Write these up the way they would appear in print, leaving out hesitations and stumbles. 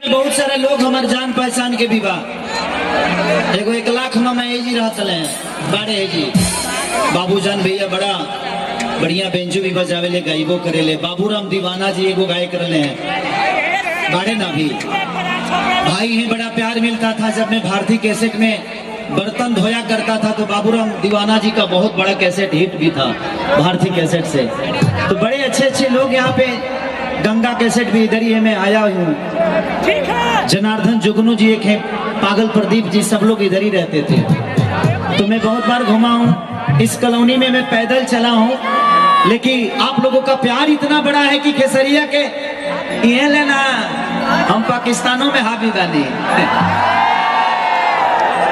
बहुत सारे लोग हमारे जान पहचान के विवाह एगो 1 लाख में जी रहा चले बाड़े जी बाबूजान भैया बड़ा बढ़िया बेंजू भी बजावे ले गाइबो करे ले बाबूराम दीवाना जी एगो गाय कर ले बाड़े ना भी भाई है। बड़ा प्यार मिलता था जब मैं भारतीय कैसेट में बर्तन धोया करता था तो बाबूराम दीवाना जी का बहुत बड़ा कैसेट हिट भी था भारतीय कैसेट से। तो बड़े अच्छे अच्छे लोग यहाँ पे गंगा कैसेट भी इधर ही है, मैं आया हूँ। जनार्दन जुगनू जी एक है, पागल प्रदीप जी, सब लोग इधर ही रहते थे। तो मैं बहुत बार घुमा हूँ इस कॉलोनी में, मैं पैदल चला हूँ, लेकिन आप लोगों का प्यार इतना बड़ा है कि खेसरिया के ये लेना हम पाकिस्तानों में हावी बानी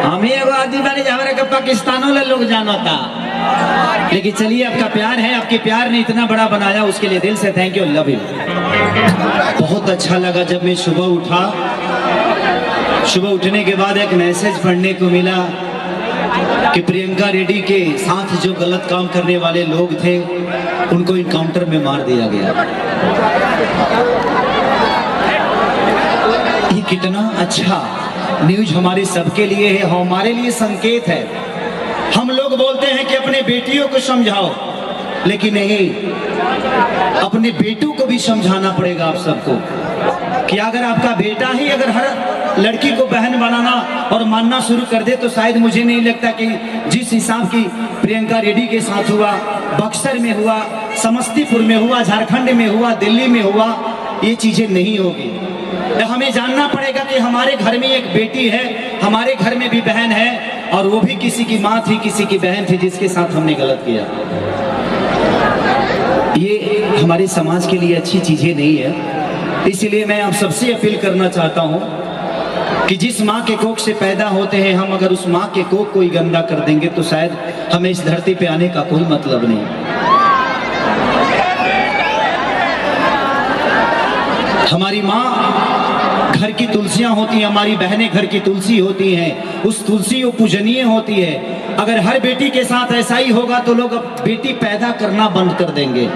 हम ही एगो आदमी बानी हमारे का पाकिस्तानों ले लोग जाना था। लेकिन चलिए आपका प्यार है, आपके प्यार ने इतना बड़ा बनाया, उसके लिए दिल से थैंक यू, लव यू। बहुत अच्छा लगा जब मैं सुबह उठा, सुबह उठने के बाद एक मैसेज पढ़ने को मिला कि प्रियंका रेड्डी के साथ जो गलत काम करने वाले लोग थे उनको इनकाउंटर में मार दिया गया। ये कितना अच्छा न्यूज हमारे सबके लिए है, हमारे लिए संकेत है। हम लोग बोलते हैं कि अपने बेटियों को समझाओ, लेकिन नहीं, अपने बेटों को भी समझाना पड़ेगा आप सबको कि अगर आपका बेटा ही अगर हर लड़की को बहन बनाना और मानना शुरू कर दे तो शायद मुझे नहीं लगता कि जिस हिसाब की प्रियंका रेड्डी के साथ हुआ, बक्सर में हुआ, समस्तीपुर में हुआ, झारखंड में हुआ, दिल्ली में हुआ, ये चीजें नहीं होगी। हमें जानना पड़ेगा कि हमारे घर में एक बेटी है, हमारे घर में भी बहन है, और वो भी किसी की माँ थी, किसी की बहन थी जिसके साथ हमने गलत किया। ये हमारे समाज के लिए अच्छी चीजें नहीं है। इसलिए मैं आप सबसे अपील करना चाहता हूं कि जिस माँ के कोख से पैदा होते हैं हम, अगर उस माँ के कोख कोई गंदा कर देंगे तो शायद हमें इस धरती पे आने का कोई मतलब नहीं। हमारी माँ घर की तुलसियां होती हैं, हमारी बहनें घर की तुलसी होती हैं, उस तुलसी वो पूजनीय होती है। अगर हर बेटी के साथ ऐसा ही होगा तो लोग अब बेटी पैदा करना बंद कर देंगे।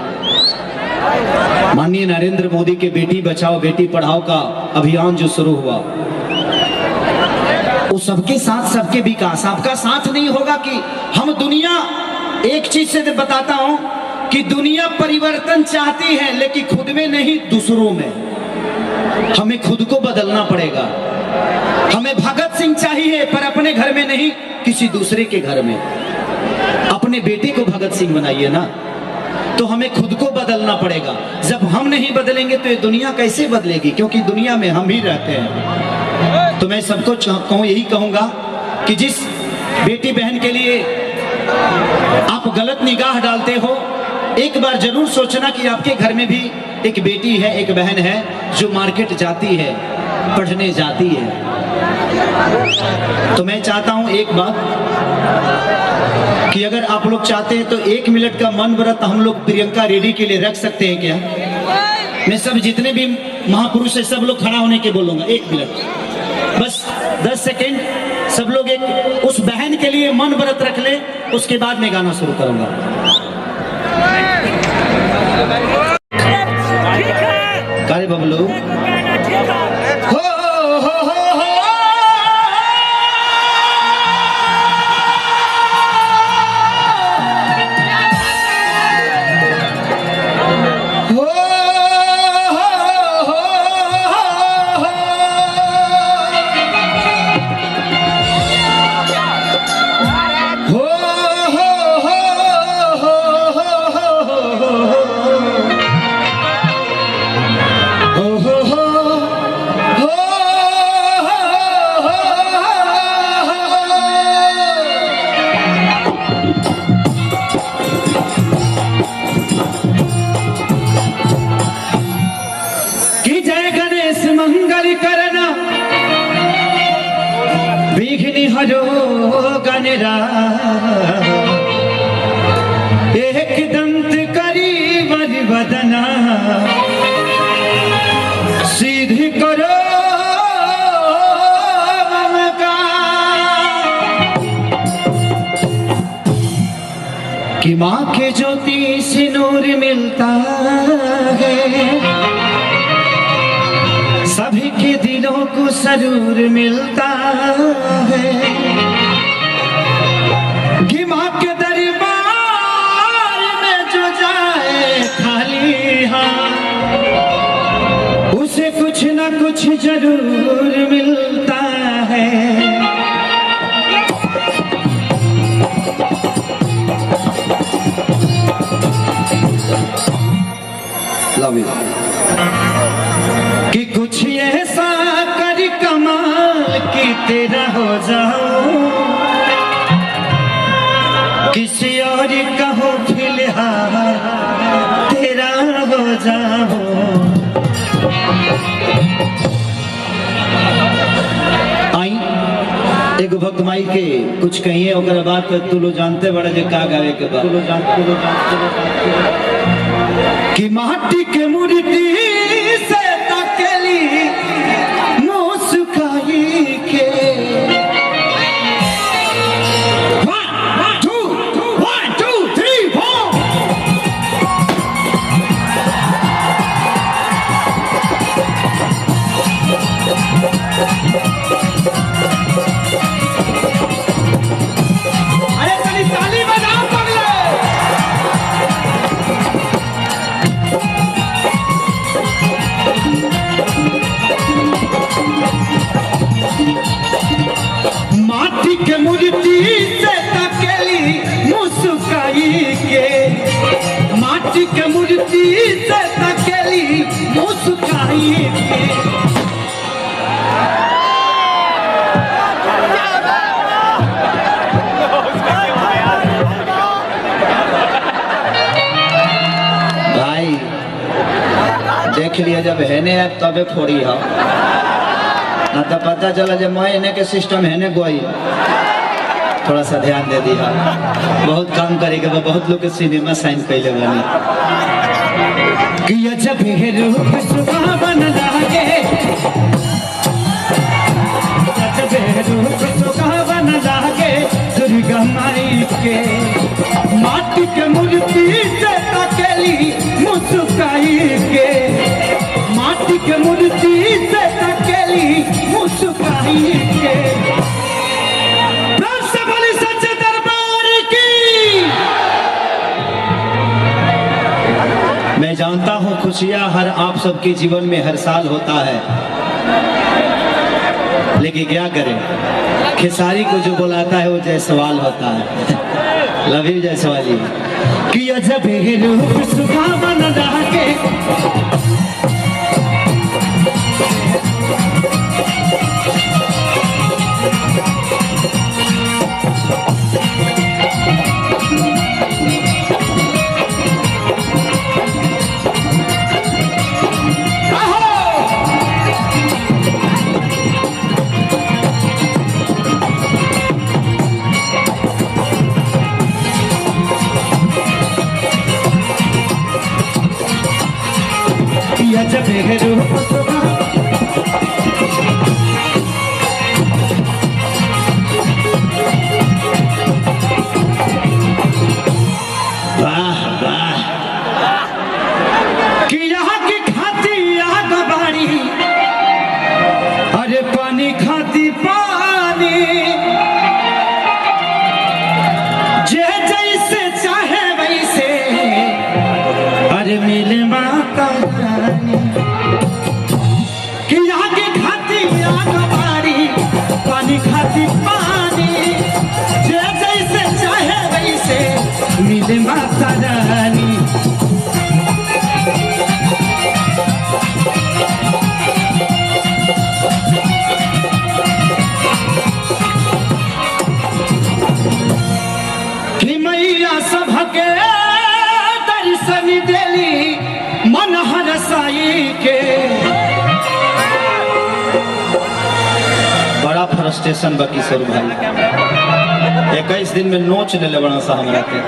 माननीय नरेंद्र मोदी के बेटी बचाओ बेटी पढ़ाओ का अभियान जो शुरू हुआ, वो सबके साथ सबके विकास, आपका साथ नहीं होगा कि हम दुनिया, एक चीज से बताता हूं कि दुनिया परिवर्तन चाहती है लेकिन खुद में नहीं, दूसरों में। हमें खुद को बदलना पड़ेगा। हमें भगत सिंह चाहिए पर अपने घर में नहीं, किसी दूसरे के घर में। अपने बेटे को भगत सिंह बनाइए ना, तो हमें खुद को बदलना पड़ेगा। जब हम नहीं बदलेंगे तो ये दुनिया कैसे बदलेगी, क्योंकि दुनिया में हम ही रहते हैं। तो मैं सबको यही कहूंगा कि जिस बेटी बहन के लिए आप गलत निगाह डालते हो, एक बार जरूर सोचना कि आपके घर में भी एक बेटी है, एक बहन है जो मार्केट जाती है, पढ़ने जाती है। तो मैं चाहता हूं एक बात कि अगर आप लोग चाहते हैं तो 1 मिनट का मन व्रत हम लोग प्रियंका रेड्डी के लिए रख सकते हैं क्या? मैं सब जितने भी महापुरुष है सब लोग खड़ा होने के बोलूंगा, 1 मिनट बस 10 सेकेंड, सब लोग एक उस बहन के लिए मन व्रत रख ले, उसके बाद मैं गाना शुरू करूंगा। कारे बबलू हो एक दंत करी वर बदना सीधी करो कि माँ के ज्योति से नूर मिलता है सभी के दिलों को सरूर मिलता है कि माँ के दरबार में जो जाए खाली हाथ उसे कुछ ना कुछ जरूर मिलता है। Love you. कि कुछ ऐसा कर कमाल कि तेरा हो जाऊं, किसी और का हो फिलहाल तेरा हो जाऊं। आई एगो भक्त माई के कुछ कहिए ओकरा बात तू लो जानते बड़ा जे का गावे के बाद तू लो जानते कि माटी के मूर्ति से तकली मुस्काई के 1 2 3 4 अरे तनी ताली बजाओ पगले। माटी के मूर्ति से तकेली मुस्काई के, माटी के मूर्ति से तकेली मुस्काई के। भाई देख लिया जब हैने अब तबे फोड़ी हो ना तो पता चला जब मैं इन्हें के सिस्टम है ने गोई थोड़ा सा ध्यान दे दिया। बहुत काम करेगा बहुत लोग के सिनेमा साइन कैले बनी कि जब रूप सुहावन लागे, जब रूप सुहावन लागे दुर्गा माई के। माटी के मूर्ति से तकेली मुस्काई के, माटी के मूर्ति से तकेली मुस्काई के। प्रेम से बोली सच्चे दरबार की। मैं जानता हूँ खुशियाँ हर आप सबके जीवन में हर साल होता है, लेकिन क्या करें खेसारी को जो बुलाता है वो जायसवाल होता है। Love you Jaiswali. कि अजब रूप सुहावन लागे, जब रूप वाह वाह कि यहाँ की खाती आग बाड़ी, अरे पानी खाती पानी, जे जैसे चाहे वैसे अरे मिले माता रानी। कि यहाँ की खाती आग बाड़ी पानी खाती पानी, जे जैसे चाहे वैसे मिले माता रानी। कि मैया सबके दर्शन देली मन हरसाई के। बड़ा फ्रस्ट्रेशन बाकी सर भाई 21 दिन में नोच ले बड़ा सा हमरा के।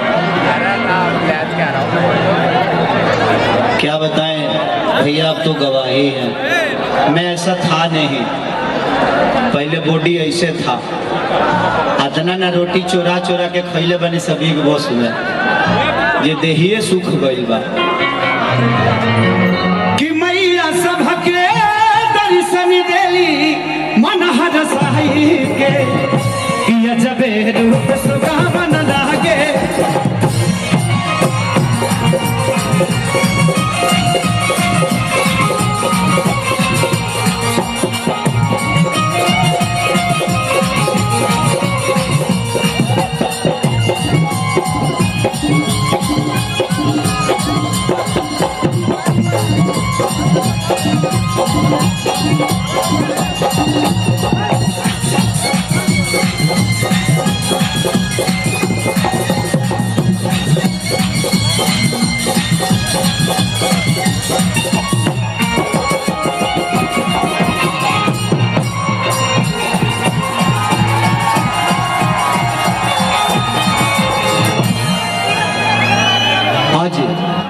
क्या बताएं भैया, अब तो गवाही है। मैं ऐसा था नहीं, पहले बॉडी ऐसे था, इतना ना रोटी चोरा चोरा के खैले बने सभी के बॉस में, ये देहिए सुख गइल बा। कि मैया सबके दर्शन ऐसन देली मन हर साई के किया जबे रूप सुगावन लागे